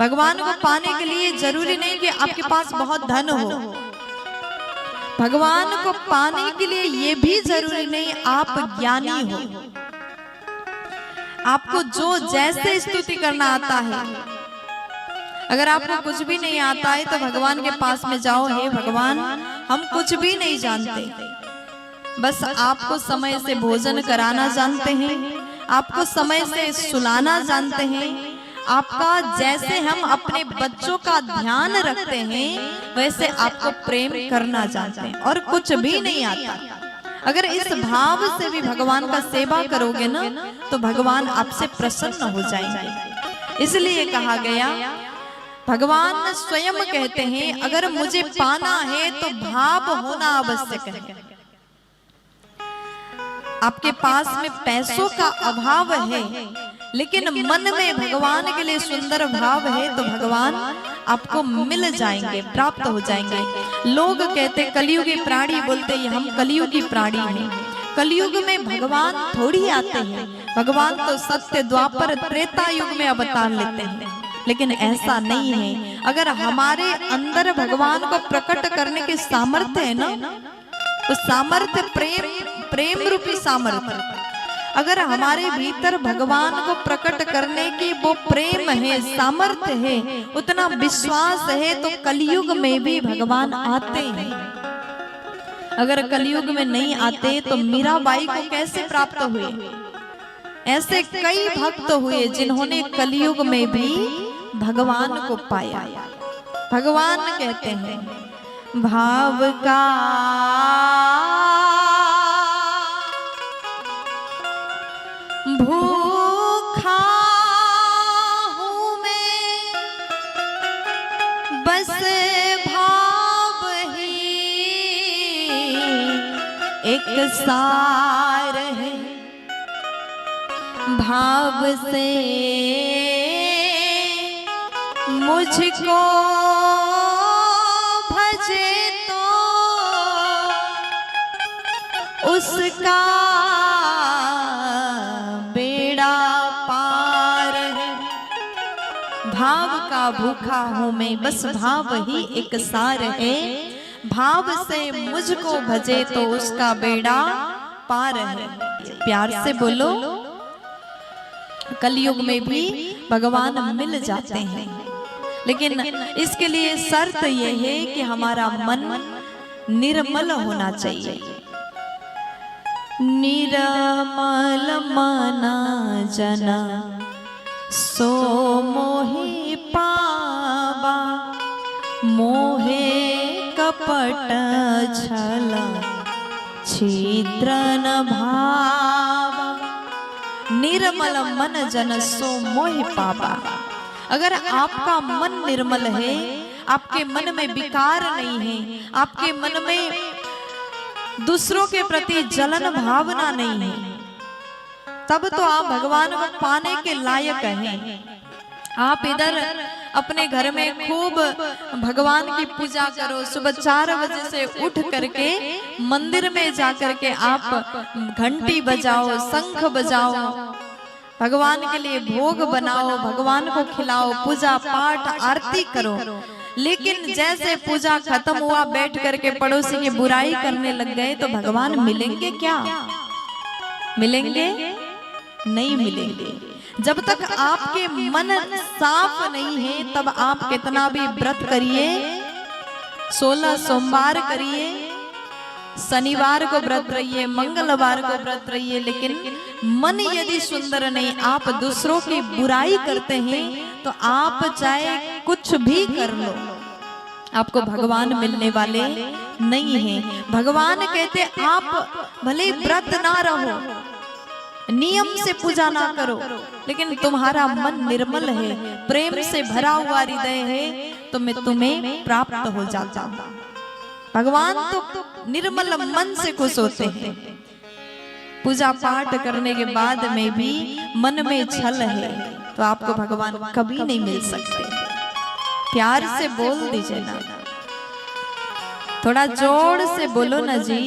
भगवान को पाने के लिए जरूरी नहीं कि आपके पास बहुत धन हो। भगवान को पाने के लिए ये भी जरूरी नहीं आप ज्ञानी हो। आपको जो जैसे स्तुति करना आता है, अगर आपको कुछ भी नहीं आता है तो भगवान के पास में जाओ, हे भगवान हम कुछ भी नहीं जानते, बस आपको समय से भोजन कराना जानते हैं, आपको समय से सुलाना जानते हैं, आपका जैसे हम अपने बच्चों का ध्यान रखते हैं वैसे आपको प्रेम करना जानते हैं, और कुछ भी नहीं आता। अगर इस भाव से भी भगवान का सेवा करोगे ना तो भगवान आपसे प्रसन्न हो जाएंगे। इसलिए कहा गया, भगवान स्वयं कहते हैं अगर मुझे पाना है तो भाव होना आवश्यक है। आपके पास में पैसों का अभाव है लेकिन मन में भगवान के लिए सुंदर भाव है तो भगवान आपको मिल जाएंगे, प्राप्त हो जाएंगे। लोग कहते कलियुगी प्राणी, बोलते हैं हम कलियुगी प्राणी हैं। कलियुग में भगवान थोड़ी आते हैं, भगवान तो सत्य द्वापर त्रेता युग में अवतार लेते हैं, लेकिन ऐसा नहीं है। अगर हमारे अंदर भगवान को प्रकट करने के सामर्थ्य है ना, तो सामर्थ्य प्रेम रूपी सामर्थ्य, अगर हमारे भीतर भगवान को प्रकट करने की वो प्रेम है, सामर्थ्य है, उतना विश्वास है, तो कलयुग में भी भगवान आते हैं। अगर कलयुग में नहीं आते तो मीराबाई को कैसे प्राप्त हुए? ऐसे कई भक्त हुए जिन्होंने कलयुग में भी भगवान को पाया। भगवान कहते हैं भाव का भूखा हूँ मैं, बस भाव ही एक सार है। भाव से मुझको भजे तो उसका भाव का भूखा हूँ मैं, बस भाव ही एक सार है। भाव से मुझको भजे तो उसका बेड़ा पार है। प्यार से बोलो, कलयुग में भी भगवान मिल जाते हैं, लेकिन इसके लिए शर्त ये है कि हमारा मन निर्मल होना चाहिए। निर्मल मना जना सो मोहि पावा, मोहे कपट छल छिद्र न भावा। निर्मल मन जन सो मोहि पावा। अगर आपका मन निर्मल है, आपके मन में विकार नहीं है, आपके मन में दूसरों के प्रति जलन भावना नहीं है, तब तो आप भगवान को पाने के लायक हैं। आप इधर अपने घर में खूब भगवान की पूजा करो, सुबह 4 बजे से उठ करके मंदिर में जाकर के आप घंटी बजाओ, शंख बजाओ, भगवान के लिए भोग बनाओ, भगवान को खिलाओ, पूजा पाठ आरती करो। लेकिन जैसे पूजा खत्म हुआ, बैठ करके पड़ोसी की बुराई करने लग गए तो भगवान मिलेंगे क्या? मिलेंगे नहीं मिलेंगे। जब तक आपके मन साफ नहीं है तब आप कितना भी व्रत करिए, 16 सोमवार करिए, शनिवार को व्रत रहिए, मंगलवार को व्रत रहिए, लेकिन मन यदि सुंदर नहीं, आप दूसरों की बुराई करते हैं तो आप चाहे कुछ भी कर लो, आपको भगवान मिलने वाले नहीं हैं। भगवान कहते आप भले व्रत ना रहो, नियम से पूजा ना करो, लेकिन तुम्हारा मन निर्मल है, प्रेम से भरा हुआ हृदय है, तो मैं तुम्हें प्राप्त हो जाता हूँ। भगवान तो निर्मल मन से खुश होते हैं। पूजा पाठ करने के बाद में भी मन में छल है तो आपको भगवान कभी नहीं मिल सकते। प्यार से बोल दीजिए ना, थोड़ा जोर से बोलो ना जी।